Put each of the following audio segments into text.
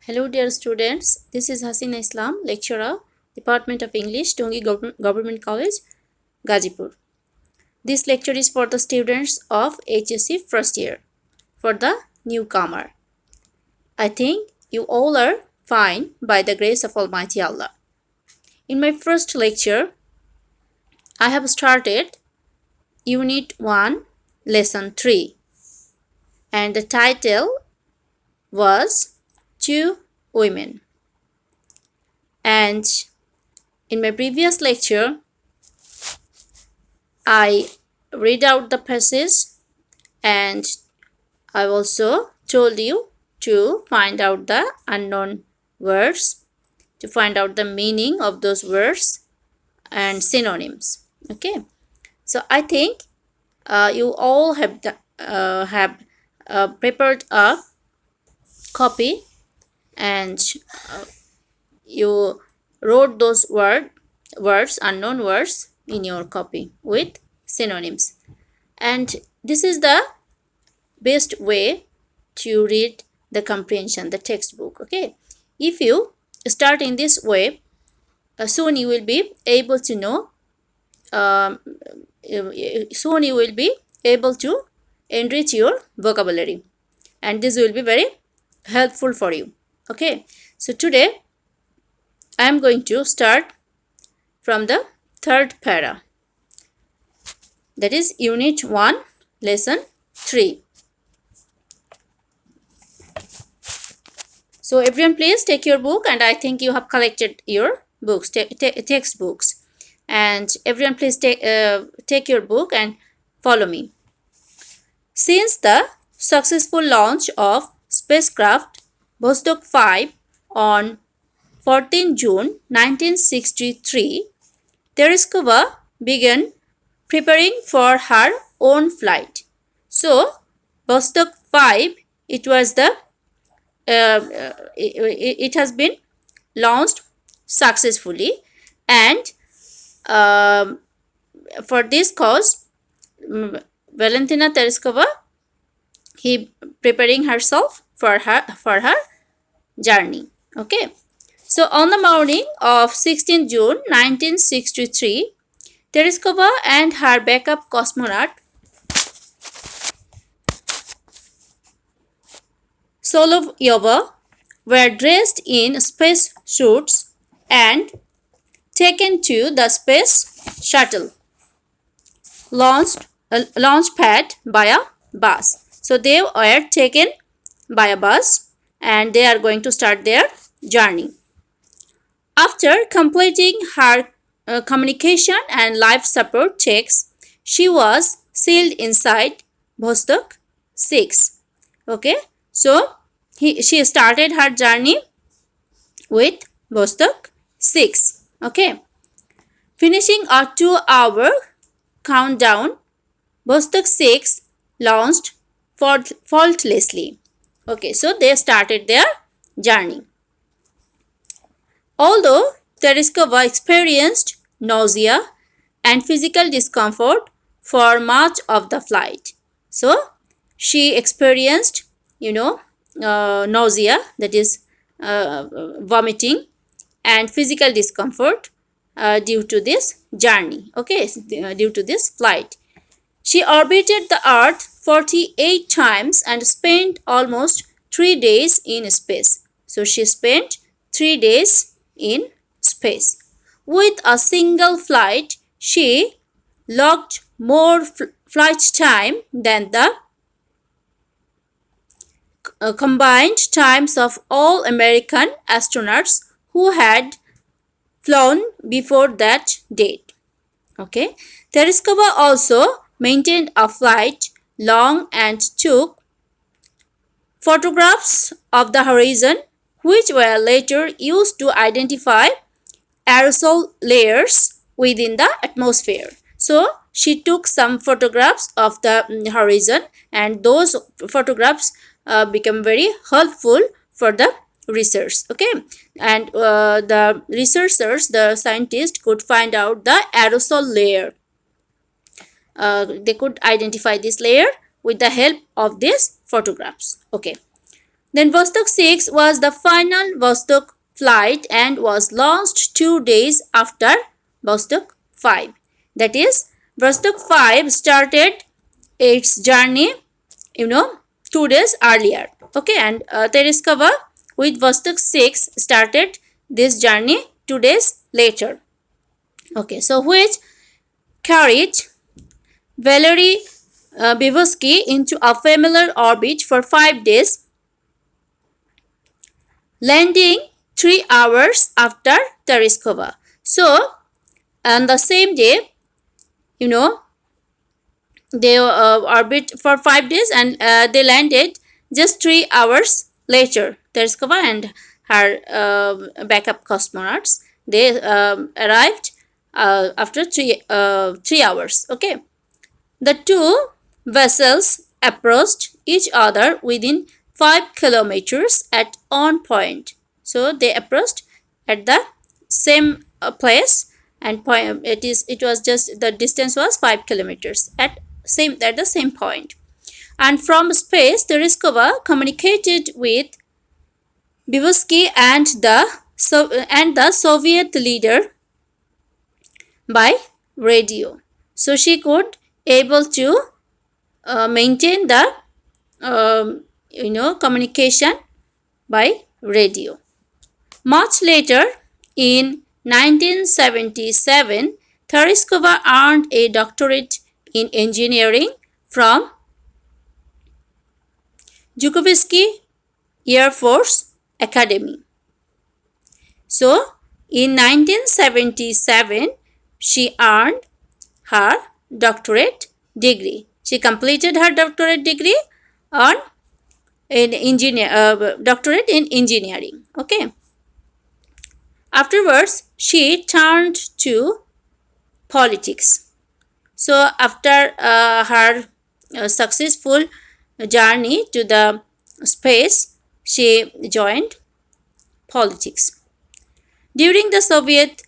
Hello dear students, this is Hasina Islam, lecturer, Department of English, Tongi Government College, Gazipur. This lecture is for the students of HSC first year, for the newcomer. I think you all are fine by the grace of Almighty Allah. In my first lecture, I have started Unit 1, Lesson 3, and the title was Two Women. And in my previous lecture, I read out the passage and I also told you to find out the unknown words, to find out the meaning of those words and synonyms. Okay, so I think you all have prepared a copy and you wrote those words, unknown words in your copy with synonyms. And this is the best way to read the comprehension, the textbook. Okay, if you start in this way, soon you will be able to know, soon you will be able to enrich your vocabulary, and this will be very helpful for you. Okay, so today I am going to start from the third para, that is Unit 1, Lesson 3. So everyone please take your book, and I think you have collected your books, textbooks, and everyone please take your book and follow me. Since the successful launch of spacecraft Vostok 5 on 14 June 1963, Tereskova began preparing for her own flight. So, Vostok 5, it was the it has been launched successfully, and for this cause, Valentina Tereskova, he preparing herself for her journey. Okay, so on the morning of 16 June 1963, Tereskova and her backup cosmonaut Solovyova were dressed in space suits and taken to the space shuttle launch pad by a bus. So they were taken by a bus and they are going to start their journey. After completing her communication and life support checks, she was sealed inside Vostok 6. Okay, so she started her journey with Vostok 6. Okay, finishing a 2-hour countdown, Vostok 6 launched faultlessly. Okay, so they started their journey. Although Tereskova experienced nausea and physical discomfort for much of the flight. So she experienced, nausea, that is vomiting, and physical discomfort due to this journey. Okay, due to this flight. She orbited the Earth 48 times and spent almost 3 days in space. So she spent 3 days in space. With a single flight, she logged more flight time than the combined times of all American astronauts who had flown before that date. Okay, Tereskova also maintained a flight long and took photographs of the horizon, which were later used to identify aerosol layers within the atmosphere. So she took some photographs of the horizon, and those photographs become very helpful for the research. Okay, and the researchers, the scientists, could find out the aerosol layer. They could identify this layer with the help of these photographs. Okay, Then Vostok 6 was the final Vostok flight and was launched 2 days after Vostok 5. That is, Vostok 5 started its journey, 2 days earlier. Okay, and Tereskova with Vostok 6 started this journey 2 days later. Okay, so which carried Valery Vygotsky into a familiar orbit for 5 days, landing 3 hours after Tereskova. So, on the same day, they orbit for 5 days and they landed just 3 hours later. Tereskova and her backup cosmonauts, they arrived after 3 hours. Okay, the two vessels approached each other within 5 kilometers at on point. So they approached at the same place, and it was just the distance was 5 kilometers at the same point. And from space, Tereskova communicated with Vygotsky and the Soviet leader by radio. So she could able to maintain the communication by radio. Much later, in 1977, Tereskova earned a doctorate in engineering from Zhukovsky Air Force Academy. So, in 1977, she earned her doctorate degree. She completed her doctorate degree on doctorate in engineering. Okay. Afterwards, she turned to politics. So after her successful journey to the space, she joined politics. During the Soviet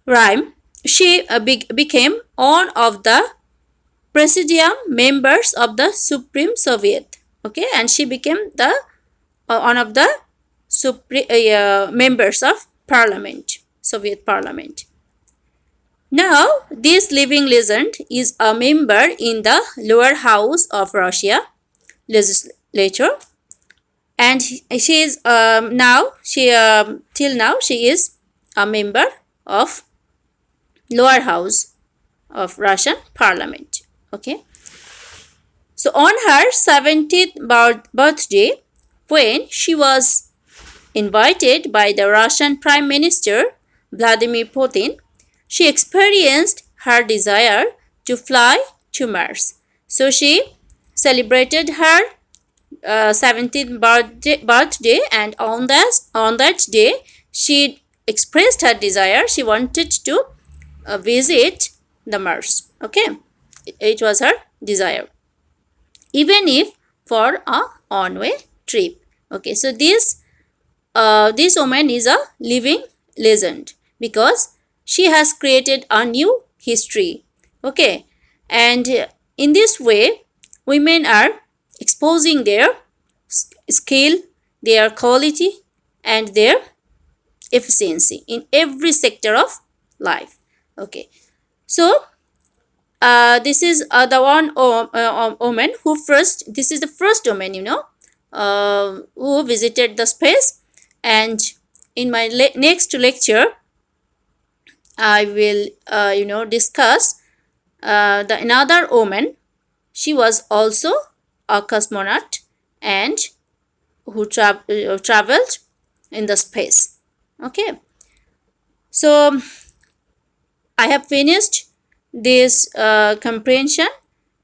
reign, she became one of the presidium members of the Supreme Soviet. Okay, and she became the one of the members of Parliament, Soviet Parliament. Now, this living legend is a member in the lower house of Russia legislature, and she is till now she is a member of lower house of Russian Parliament. Okay. So on her 70th birthday, when she was invited by the Russian Prime Minister Vladimir Putin, she experienced her desire to fly to Mars. So she celebrated her 70th birthday, and on that day she expressed her desire. She wanted to visit the Mars. Okay, it was her desire, even if for a one-way trip. Okay, so this woman is a living legend because she has created a new history. Okay, and in this way, women are exposing their skill, their quality, and their efficiency in every sector of life. Okay, so this is the one woman who first. This is the first woman, who visited the space. And in my next lecture, I will, discuss the another woman. She was also a cosmonaut and who traveled in the space. Okay, so I have finished this comprehension,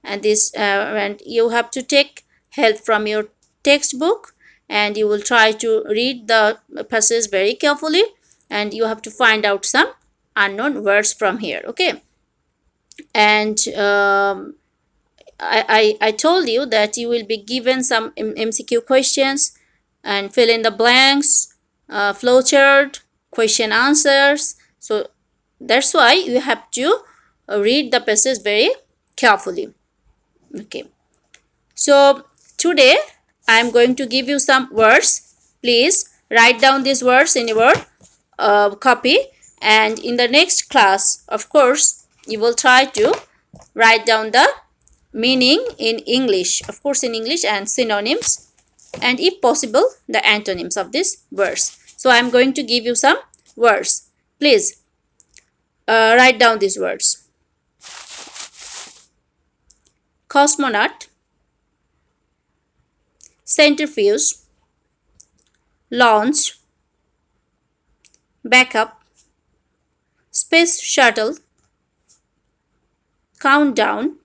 and and you have to take help from your textbook, and you will try to read the passage very carefully, and you have to find out some unknown words from here. Okay, and I told you that you will be given some MCQ questions and fill in the blanks, flowchart, question answers. So that's why you have to read the passage very carefully. Okay, so today I am going to give you some words. Please write down these words in your copy, and in the next class, of course, you will try to write down the meaning in English, of course in English, and synonyms, and if possible the antonyms of these words. So I am going to give you some words. Please write down these words. Cosmonaut, centrifuge, launch, backup, space shuttle, countdown,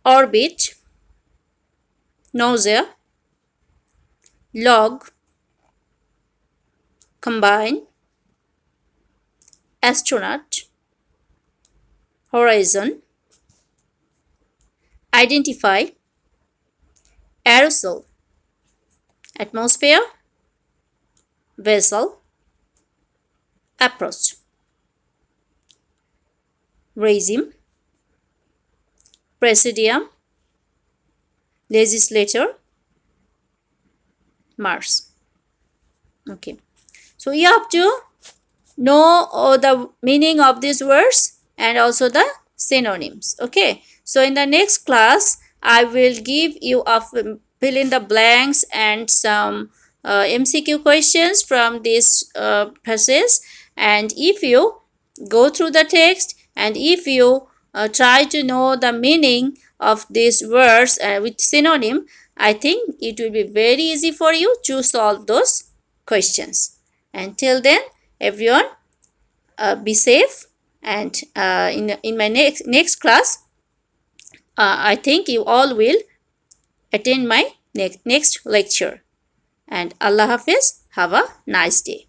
orbit, nausea, log, combine, astronaut, horizon, identify, aerosol, atmosphere, vessel, approach, regime, presidium, legislature, Mars. Okay, so you have to know the meaning of these words and also the synonyms. Okay, so in the next class I will give you a fill in the blanks and some MCQ questions from this passage, and if you go through the text and if you try to know the meaning of these words with synonym, I think it will be very easy for you to solve those questions. Until then, everyone, be safe, and in my next class, I think you all will attend my next lecture. And Allah Hafiz, have a nice day.